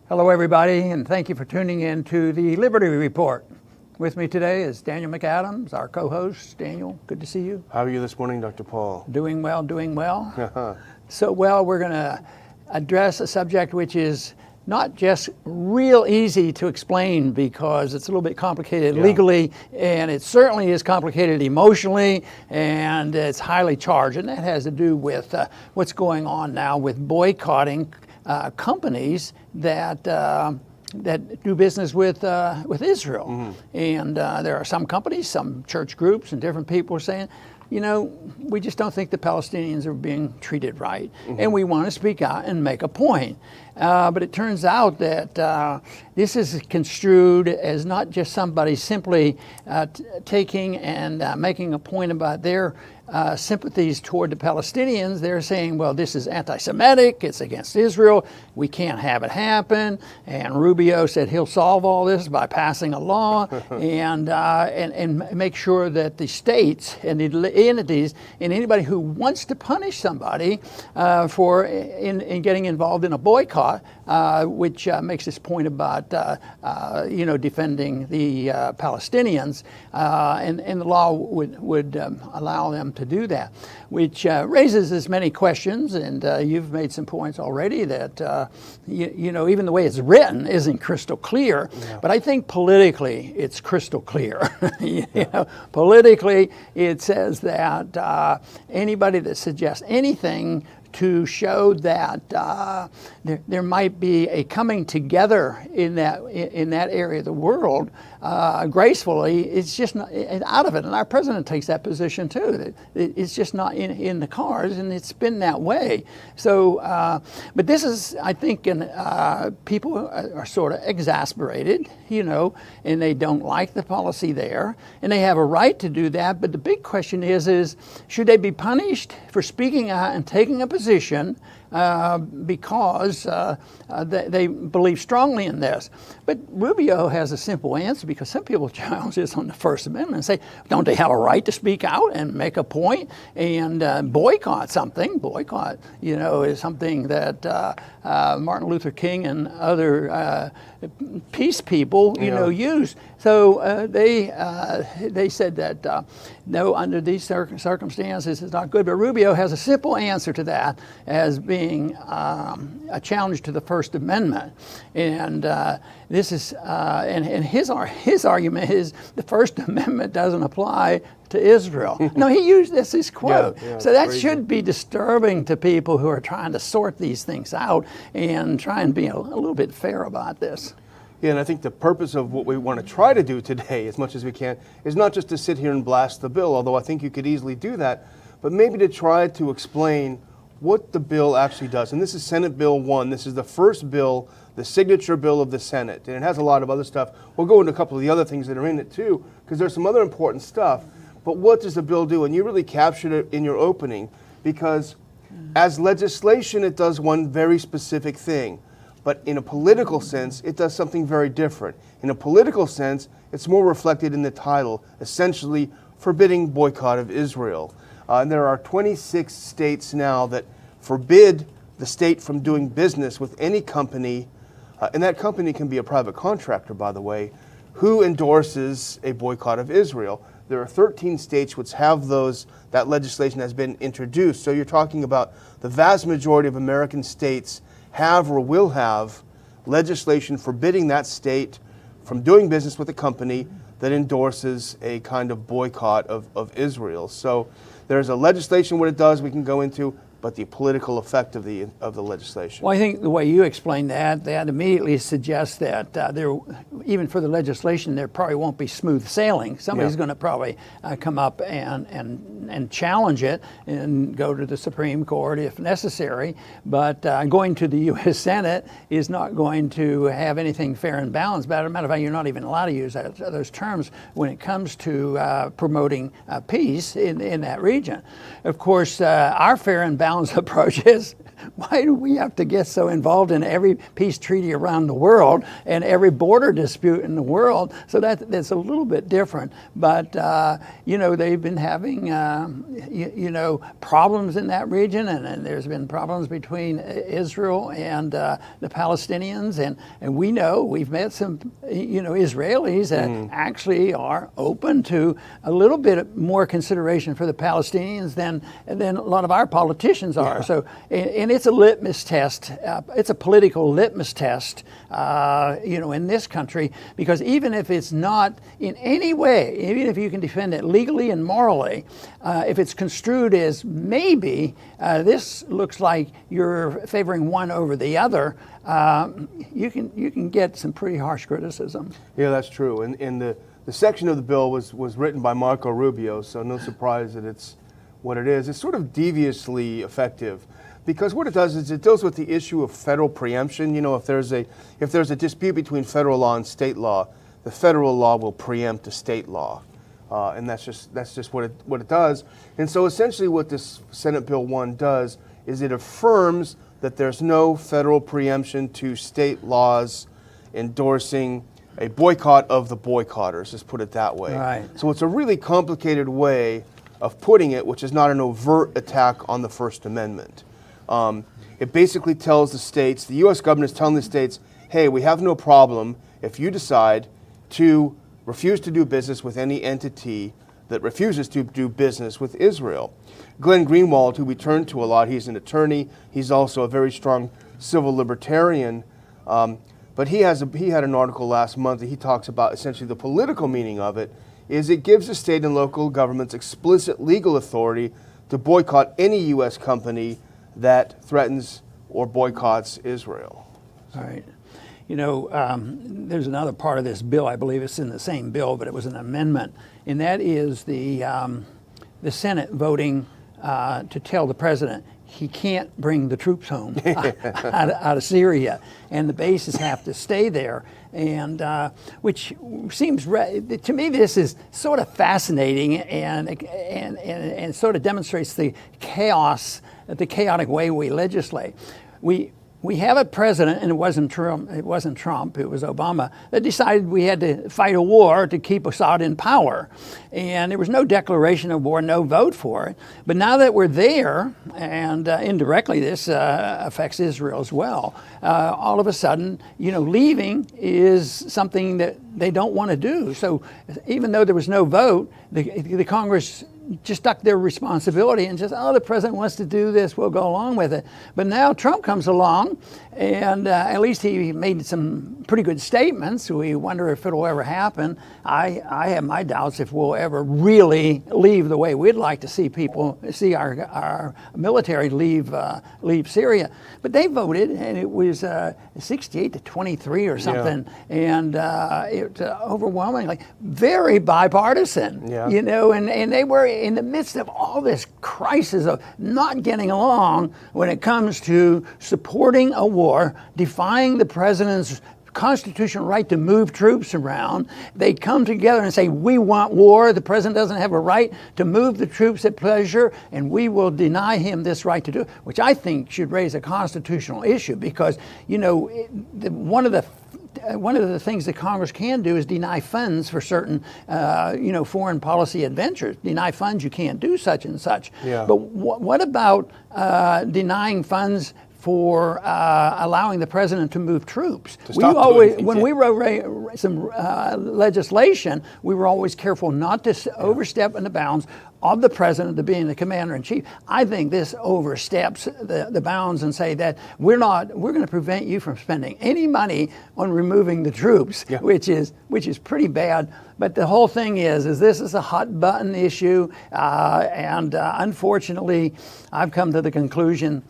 Hello, everybody, and thank you for tuning in to the Liberty Report. With me today is Daniel McAdams, our co-host. Daniel, good to see you. How are you this morning, Dr. Paul? Doing well, doing well. So well, we're going to address a subject which is not just real easy to explain because it's a little bit complicated legally, and it certainly is complicated emotionally, and it's highly charged, and that has to do with what's going on now with boycotting companies that do business with Israel. Mm-hmm. And there are some companies, some church groups, and different people are saying, you know, we just don't think the Palestinians are being treated right. Mm-hmm. And we want to speak out and make a point. But it turns out that this is construed as not just somebody simply taking and making a point about their sympathies toward the Palestinians. They're saying, well, this is anti-Semitic, it's against Israel, we can't have it happen. And Rubio said he'll solve all this by passing a law and make sure that the states and the entities and anybody who wants to punish somebody for getting involved in a boycott, which makes this point about defending the Palestinians, and the law would allow them to do that, which raises as many questions. And you've made some points already that even the way it's written isn't crystal clear. Yeah. But I think politically it's crystal clear. Politically, it says that anybody that suggests anything to show that there might be a coming together in that area of the world gracefully, it's just not out of it. And our president takes that position too. That it's just not in the cards, and it's been that way. So, but this is, I think, people are sort of exasperated, and they don't like the policy there, and they have a right to do that. But the big question is should they be punished for speaking out and taking a position because they believe strongly in this? But Rubio has a simple answer, because some people challenge this on the First Amendment and say, don't they have a right to speak out and make a point and boycott something? Boycott, is something that Martin Luther King and other peace people, use. So they said that no, under these circumstances, it's not good. But Rubio has a simple answer to that as being a challenge to the First Amendment, and this is and his argument is the First Amendment doesn't apply to Israel. No, he used this as quote. So that should be disturbing to people who are trying to sort these things out and try and be a little bit fair about this. Yeah, and I think the purpose of what we want to try to do today, as much as we can, is not just to sit here and blast the bill, although I think you could easily do that, but maybe to try to explain what the bill actually does. And this is Senate Bill 1. This is the first bill, the signature bill of the Senate. And it has a lot of other stuff. We'll go into a couple of the other things that are in it too, because there's some other important stuff. But what does the bill do? And you really captured it in your opening, because as legislation, it does one very specific thing. But in a political sense, it does something very different. In a political sense, it's more reflected in the title, essentially forbidding boycott of Israel. And there are 26 states now that forbid the state from doing business with any company, and that company can be a private contractor, by the way, who endorses a boycott of Israel. There are 13 states which have that legislation has been introduced. So you're talking about the vast majority of American states have or will have legislation forbidding that state from doing business with a company that endorses a kind of boycott of Israel. So there's a legislation, what it does, we can go into, but the political effect of the legislation. Well, I think the way you explained that immediately suggests that there, even for the legislation, there probably won't be smooth sailing. Somebody's going to probably come up and challenge it and go to the Supreme Court if necessary. But going to the U.S. Senate is not going to have anything fair and balanced. But as a matter of fact, you're not even allowed to use those terms when it comes to promoting peace in that region. Of course, our fair and balanced bounds approach is, why do we have to get so involved in every peace treaty around the world and every border dispute in the world? So that's a little bit different. But, they've been having, problems in that region, and there's been problems between Israel and the Palestinians. And we know, we've met some, Israelis that actually are open to a little bit more consideration for the Palestinians than a lot of our politicians are. Yeah. So, and it's a litmus test. It's a political litmus test, in this country, because even if it's not in any way, even if you can defend it legally and morally, if it's construed as maybe this looks like you're favoring one over the other, you can get some pretty harsh criticism. Yeah, that's true. And the section of the bill was written by Marco Rubio, so no surprise that it's what it is. It's sort of deviously effective, because what it does is it deals with the issue of federal preemption. If there's a dispute between federal law and state law, the federal law will preempt the state law, and that's just what it does. And so essentially, what this Senate Bill 1 does is it affirms that there's no federal preemption to state laws endorsing a boycott of the boycotters. Let's put it that way. Right. So it's a really complicated way of putting it, which is not an overt attack on the First Amendment. It basically tells the states, the U.S. government is telling the states, hey, we have no problem if you decide to refuse to do business with any entity that refuses to do business with Israel. Glenn Greenwald, who we turn to a lot, he's an attorney. He's also a very strong civil libertarian. But he had an article last month that he talks about essentially the political meaning of it is it gives the state and local governments explicit legal authority to boycott any U.S. company that threatens or boycotts Israel. All right. There's another part of this bill, I believe it's in the same bill, but it was an amendment, and that is the Senate voting to tell the president he can't bring the troops home out of Syria, and the bases have to stay there. And which seems, to me, this is sort of fascinating and sort of demonstrates the chaotic way we legislate. We have a president, and it wasn't Trump, it was Obama, that decided we had to fight a war to keep Assad in power. And there was no declaration of war, no vote for it. But now that we're there, and indirectly this affects Israel as well, all of a sudden, leaving is something that they don't want to do. So even though there was no vote, the Congress just stuck their responsibility and just, the president wants to do this, we'll go along with it. But now Trump comes along, and at least he made some pretty good statements. We wonder if it'll ever happen. I have my doubts if we'll ever really leave the way we'd like to see our military leave Syria. But they voted, and it was 68 to 23 or something, and it overwhelmingly very bipartisan. Yeah. And they were in the midst of all this crisis of not getting along when it comes to supporting a war, defying the president's constitutional right to move troops around. They come together and say, we want war. The president doesn't have a right to move the troops at pleasure, and we will deny him this right to do it, which I think should raise a constitutional issue, because, one of the things that Congress can do is deny funds for certain, foreign policy adventures. Deny funds, you can't do such and such. Yeah. But what about denying funds for allowing the president to move troops? When we wrote some legislation, we were always careful not to overstep in the bounds of the president to being the commander-in-chief. I think this oversteps the bounds and say that we're going to prevent you from spending any money on removing the troops, which is pretty bad. But the whole thing is this is a hot button issue, and unfortunately, I've come to the conclusion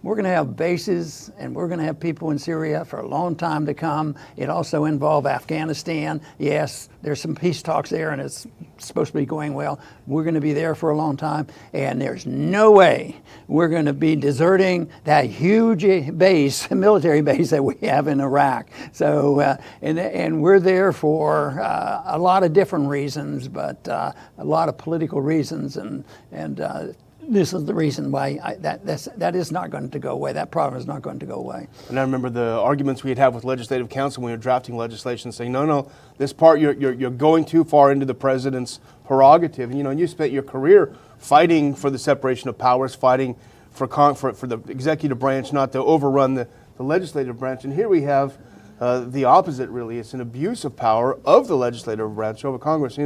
we're going to have bases, and we're going to have people in Syria for a long time to come. It also involves Afghanistan. Yes, there's some peace talks there, and it's supposed to be going well. We're going to be there for a long time, and there's no way we're going to be deserting that huge base, military base that we have in Iraq. So, and we're there for a lot of different reasons, but a lot of political reasons, and this is the reason why that is not going to go away. That problem is not going to go away. And I remember the arguments we'd have with legislative council when we were drafting legislation, saying, no, this part you're going too far into the president's prerogative. And you spent your career fighting for the separation of powers, fighting for the executive branch not to overrun the legislative branch. And here we have the opposite, really. It's an abuse of power of the legislative branch over Congress.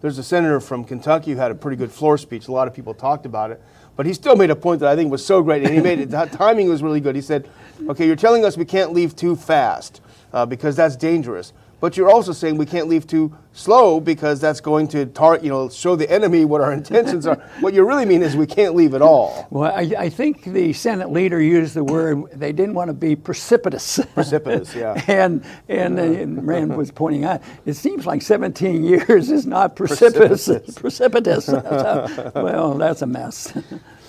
There's a senator from Kentucky who had a pretty good floor speech. A lot of people talked about it. But he still made a point that I think was so great, and he made it, the timing was really good. He said, okay, you're telling us we can't leave too fast because that's dangerous. But you're also saying we can't leave too slow because that's going to show the enemy what our intentions are. What you really mean is we can't leave at all. Well, I think the Senate leader used the word, they didn't want to be precipitous. Precipitous, yeah. and Rand was pointing out, it seems like 17 years is not precipitous. Well, that's a mess.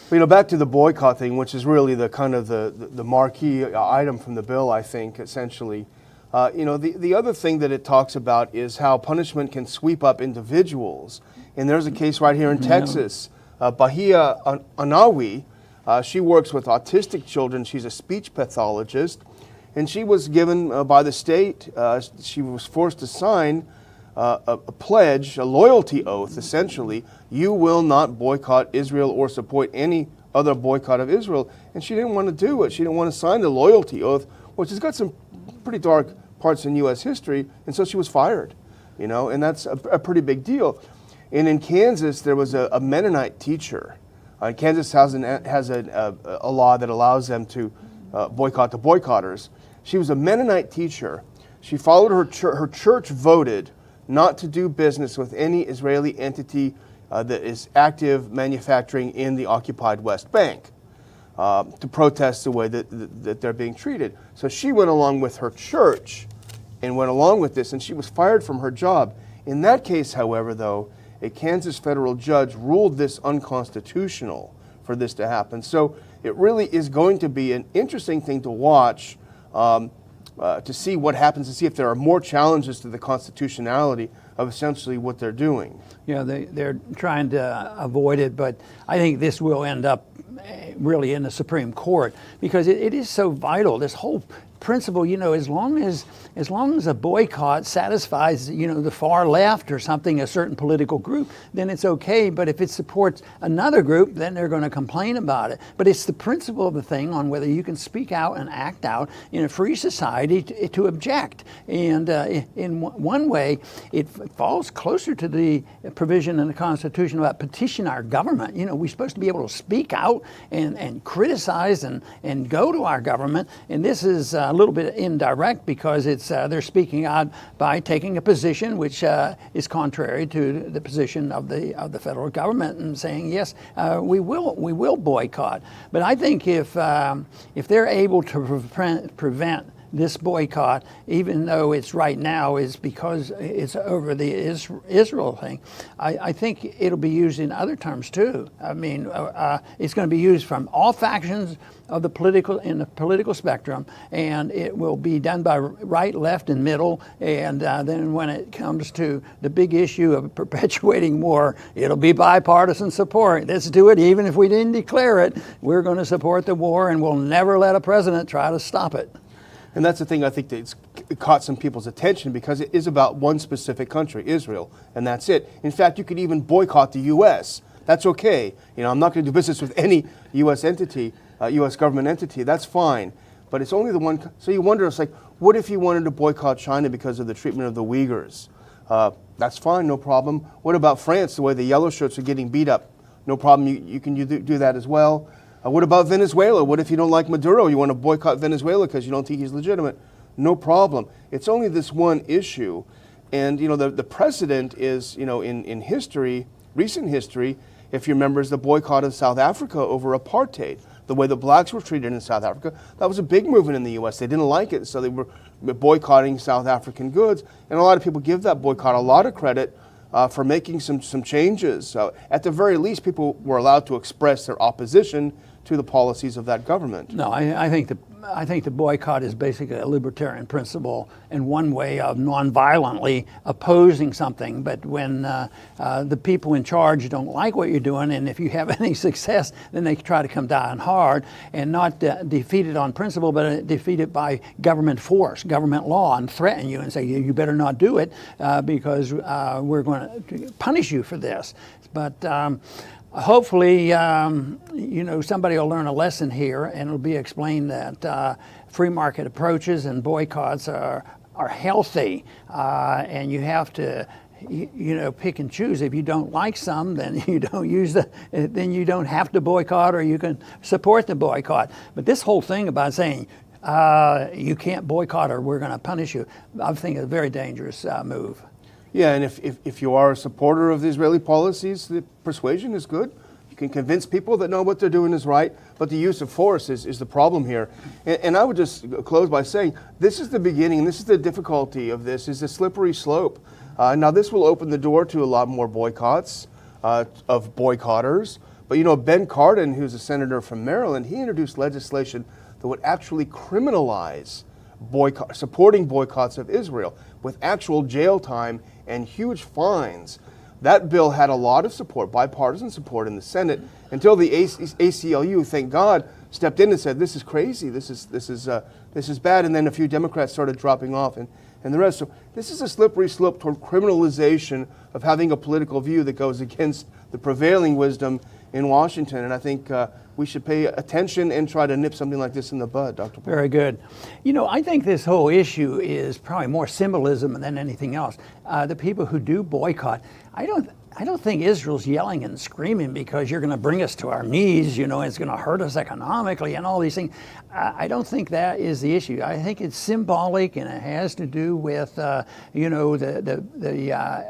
Back to the boycott thing, which is really the kind of the marquee item from the bill, I think, essentially. The other thing that it talks about is how punishment can sweep up individuals. And there's a case right here in Texas. Bahia Anawi, she works with autistic children. She's a speech pathologist. And she was given by the state, she was forced to sign a pledge, a loyalty oath, essentially. You will not boycott Israel or support any other boycott of Israel. And she didn't want to do it. She didn't want to sign the loyalty oath, which has got some pretty dark parts in U.S. history, and so she was fired, and that's a pretty big deal. And in Kansas, there was a Mennonite teacher. Kansas has a law that allows them to boycott the boycotters. She was a Mennonite teacher. She followed her church voted not to do business with any Israeli entity that is active manufacturing in the occupied West Bank. To protest the way that they're being treated. So she went along with her church and went along with this, and she was fired from her job. In that case, however, though, a Kansas federal judge ruled this unconstitutional for this to happen. So it really is going to be an interesting thing to watch, to see what happens, to see if there are more challenges to the constitutionality of essentially what they're doing. Yeah, they're trying to avoid it, but I think this will end up really in the Supreme Court because it is so vital. This whole principle, as long as a boycott satisfies, the far left or something, a certain political group, then it's okay. But if it supports another group, then they're going to complain about it. But it's the principle of the thing on whether you can speak out and act out in a free society to object. And in one way, it falls closer to the provision in the Constitution about petition our government. We're supposed to be able to speak out and criticize and go to our government. And this is a little bit indirect because it's they're speaking out by taking a position which is contrary to the position of the federal government and saying yes, we will boycott. But I think if they're able to prevent this boycott, even though it's right now, is because it's over the Israel thing. I think it'll be used in other terms too. I mean, it's going to be used from all factions of the political spectrum, and it will be done by right, left, and middle. And then when it comes to the big issue of perpetuating war, it'll be bipartisan support. Let's do it, even if we didn't declare it. We're going to support the war, and we'll never let a president try to stop it. And that's the thing I think that's caught some people's attention because it is about one specific country, Israel, and that's it. In fact, you could even boycott the U.S. That's okay. I'm not going to do business with any U.S. entity, U.S. government entity. That's fine. But it's only the one. So you wonder, it's like, what if you wanted to boycott China because of the treatment of the Uyghurs? That's fine, no problem. What about France, the way the yellow shirts are getting beat up? No problem, you can do that as well. What about Venezuela? What if you don't like Maduro? You want to boycott Venezuela because you don't think he's legitimate? No problem. It's only this one issue. And, the precedent is, in history, recent history, if you remember, is the boycott of South Africa over apartheid. The way the blacks were treated in South Africa, that was a big movement in the U.S. They didn't like it, so they were boycotting South African goods. And a lot of people give that boycott a lot of credit for making some changes. At the very least, people were allowed to express their opposition to the policies of that government. No, I think I think the boycott is basically a libertarian principle and one way of non-violently opposing something. But when the people in charge don't like what you're doing, and if you have any success, then they try to come down hard and not defeat it on principle, but defeat it by government force, government law, and threaten you and say, you better not do it because we're going to punish you for this. But hopefully, somebody will learn a lesson here, and it'll be explained that free market approaches and boycotts are healthy, and you have to, pick and choose. If you don't like some, then you don't then you don't have to boycott, or you can support the boycott. But this whole thing about saying you can't boycott or we're going to punish you, I think is a very dangerous move. Yeah, and if you are a supporter of the Israeli policies, the persuasion is good. You can convince people that no, what they're doing is right, but the use of force is the problem here. And I would just close by saying, this is the beginning, this is the difficulty of this, is the slippery slope. Now this will open the door to a lot more boycotts of boycotters. But Ben Cardin, who's a senator from Maryland, he introduced legislation that would actually criminalize supporting boycotts of Israel with actual jail time and huge fines. That bill had a lot of support, bipartisan support in the Senate, until the ACLU, thank God, stepped in and said, "This is crazy. This is bad." And then a few Democrats started dropping off, and the rest. So this is a slippery slope toward criminalization of having a political view that goes against the prevailing wisdom in Washington. And I think we should pay attention and try to nip something like this in the bud, Dr. Paul. Very good. I think this whole issue is probably more symbolism than anything else. The people who do boycott, I don't think Israel's yelling and screaming because you're going to bring us to our knees, it's going to hurt us economically and all these things. I don't think that is the issue. I think it's symbolic, and it has to do with, the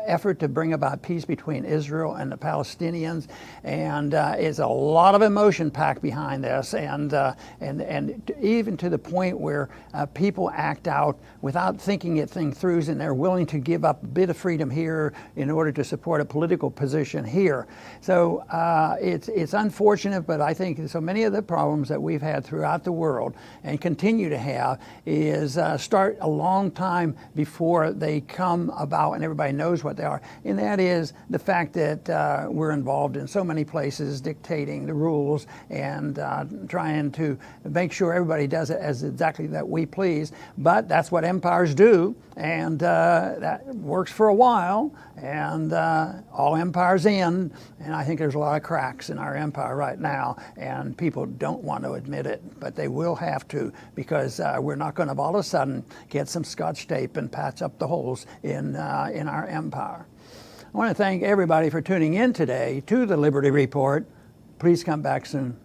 effort to bring about peace between Israel and the Palestinians. And it's a lot of emotion packed behind this, and even to the point where people act out without thinking it through, and they're willing to give up a bit of freedom here in order to support a political position here. So it's unfortunate, but I think so many of the problems that we've had throughout the world and continue to have is start a long time before they come about and everybody knows what they are. And that is the fact that we're involved in so many places dictating the rules and trying to make sure everybody does it as exactly that we please. But that's what empires do, and that works for a while, and all empires end, and I think there's a lot of cracks in our empire right now, and people don't want to admit it, but they will have to, because we're not going to all of a sudden get some Scotch tape and patch up the holes in our empire. I want to thank everybody for tuning in today to the Liberty Report. Please come back soon.